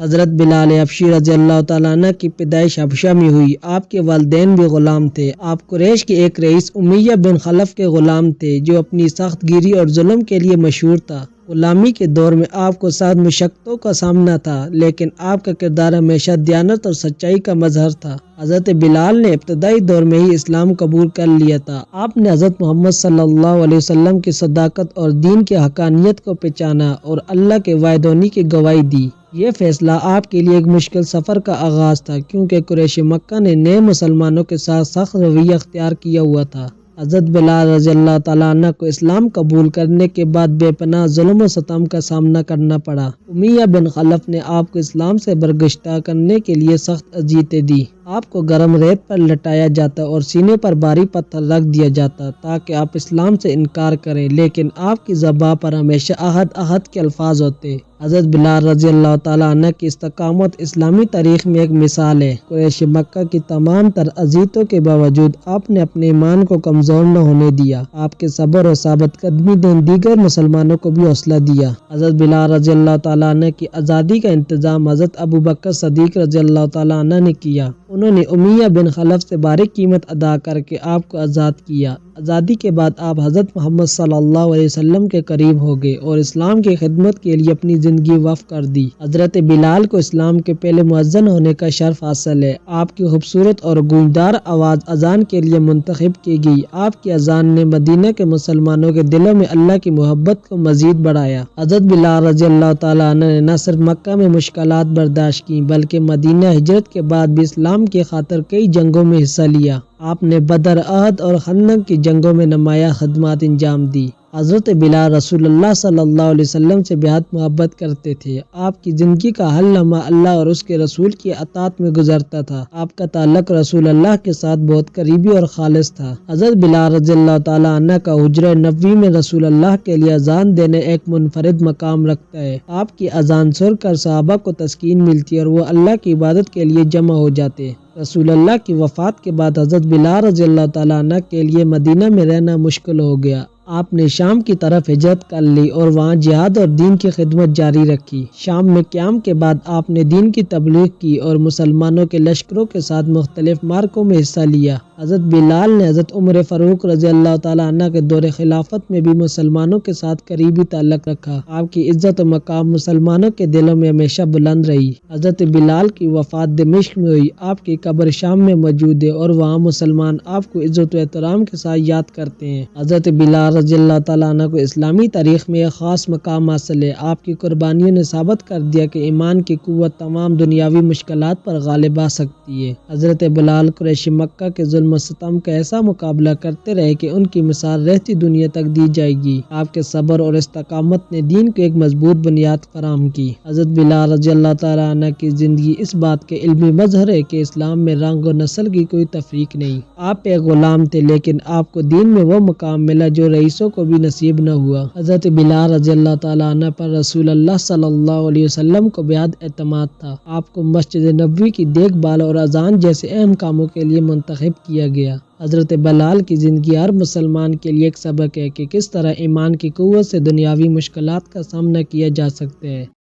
حضرت بلال حبشی رضی اللہ تعالیٰ عنہ کی پیدائش حبشہ میں ہوئی۔ آپ کے والدین بھی غلام تھے۔ آپ قریش کے ایک رئیس امیہ بن خلف کے غلام تھے جو اپنی سخت گیری اور ظلم کے لیے مشہور تھا۔ غلامی کے دور میں آپ کو سخت مشقتوں کا سامنا تھا، لیکن آپ کا کردار ہمیشہ دیانت اور سچائی کا مظہر تھا۔ حضرت بلال نے ابتدائی دور میں ہی اسلام قبول کر لیا تھا۔ آپ نے حضرت محمد صلی اللہ علیہ وسلم کی صداقت اور دین کی حقانیت کو پہچانا اور اللہ کے واحد ہونے کی گواہی دی۔ یہ فیصلہ آپ کے لیے ایک مشکل سفر کا آغاز تھا، کیونکہ قریش مکہ نے نئے مسلمانوں کے ساتھ سخت رویہ اختیار کیا ہوا تھا۔ حضرت بلال رضی اللہ تعالیٰ عنہ کو اسلام قبول کرنے کے بعد بے پناہ ظلم و ستم کا سامنا کرنا پڑا۔ امیہ بن خلف نے آپ کو اسلام سے برگشتہ کرنے کے لیے سخت اذیتیں دی۔ آپ کو گرم ریت پر لٹایا جاتا اور سینے پر بھاری پتھر رکھ دیا جاتا تاکہ آپ اسلام سے انکار کریں، لیکن آپ کی زبان پر ہمیشہ احد احد کے الفاظ ہوتے۔ حضرت بلال رضی اللہ تعالیٰ عنہ کی استقامت اسلامی تاریخ میں ایک مثال ہے۔ قریش مکہ کی تمام تر اذیتوں کے باوجود آپ نے اپنے ایمان کو کمزور نہ ہونے دیا۔ آپ کے صبر اور ثابت قدمی نے دیگر مسلمانوں کو بھی حوصلہ دیا۔ حضرت بلال رضی اللہ تعالیٰ عنہ کی آزادی کا انتظام حضرت ابوبکر صدیق رضی اللہ تعالیٰ عنہ نے کیا۔ انہوں نے امیہ بن خلف سے بھاری قیمت ادا کر کے آپ کو آزاد کیا۔ آزادی کے بعد آپ حضرت محمد صلی اللہ علیہ وسلم کے قریب ہو گئے اور اسلام کی خدمت کے لیے اپنی زندگی وقف کر دی۔ حضرت بلال کو اسلام کے پہلے مؤذن ہونے کا شرف حاصل ہے۔ آپ کی خوبصورت اور گونجدار آواز اذان کے لیے منتخب کی گئی۔ آپ کی اذان نے مدینہ کے مسلمانوں کے دلوں میں اللہ کی محبت کو مزید بڑھایا۔ حضرت بلال رضی اللہ تعالیٰ عنہ نے نہ صرف مکہ میں مشکلات برداشت کی بلکہ مدینہ ہجرت کے بعد بھی اسلام کی خاطر کئی جنگوں میں حصہ لیا۔ آپ نے بدر، احد اور خندق کی جنگوں میں نمایاں خدمات انجام دی۔ حضرت بلال رسول اللہ صلی اللہ علیہ وسلم سے بے حد محبت کرتے تھے۔ آپ کی زندگی کا ہر لمحہ اللہ اور اس کے رسول کی اطاعت میں گزرتا تھا۔ آپ کا تعلق رسول اللہ کے ساتھ بہت قریبی اور خالص تھا۔ حضرت بلال رضی اللہ تعالیٰ عنہ کا حجرہ نبوی میں رسول اللہ کے لیے اذان دینے ایک منفرد مقام رکھتا ہے۔ آپ کی اذان سن کر صحابہ کو تسکین ملتی اور وہ اللہ کی عبادت کے لیے جمع ہو جاتے۔ رسول اللہ کی وفات کے بعد حضرت بلال رضی اللہ تعالیٰ عنہ کے لیے مدینہ میں رہنا مشکل ہو گیا۔ آپ نے شام کی طرف ہجرت کر لی اور وہاں جہاد اور دین کی خدمت جاری رکھی۔ شام میں قیام کے بعد آپ نے دین کی تبلیغ کی اور مسلمانوں کے لشکروں کے ساتھ مختلف معرکوں میں حصہ لیا۔ حضرت بلال نے حضرت عمر فاروق رضی اللہ تعالیٰ عنہ کے دور خلافت میں بھی مسلمانوں کے ساتھ قریبی تعلق رکھا۔ آپ کی عزت و مقام مسلمانوں کے دلوں میں ہمیشہ بلند رہی۔ حضرت بلال کی وفات دمشق میں ہوئی۔ آپ کی قبر شام میں موجود ہے اور وہاں مسلمان آپ کو عزت و احترام کے ساتھ یاد کرتے ہیں۔ حضرت بلال رضی اللہ تعالیٰ عنہ کو اسلامی تاریخ میں ایک خاص مقام حاصل ہے۔ آپ کی قربانیوں نے ثابت کر دیا کہ ایمان کی قوت تمام دنیاوی مشکلات پر غالب آ سکتی ہے۔ حضرت بلال قریش مکہ کے ظلم و ستم کا ایسا مقابلہ کرتے رہے کہ ان کی مثال رہتی دنیا تک دی جائے گی۔ آپ کے صبر اور استقامت نے دین کو ایک مضبوط بنیاد فراہم کی۔ حضرت بلال رضی اللہ تعالیٰ عنہ کی زندگی اس بات کے علمی مظہر ہے کہ اسلام میں رنگ اور نسل کی کوئی تفریق نہیں۔ آپ ایک غلام تھے لیکن آپ کو دین میں وہ مقام ملا جو رئیسوں کو بھی نصیب نہ ہوا۔ حضرت بلال رضی اللہ تعالیٰ عنہ پر رسول اللہ صلی اللہ علیہ وسلم کو بے حد اعتماد تھا۔ آپ کو مسجد نبوی کی دیکھ بھال اور اذان جیسے اہم کاموں کے لیے منتخب کیا گیا۔ حضرت بلال کی زندگی ہر مسلمان کے لیے ایک سبق ہے کہ کس طرح ایمان کی قوت سے دنیاوی مشکلات کا سامنا کیا جا سکتا ہے۔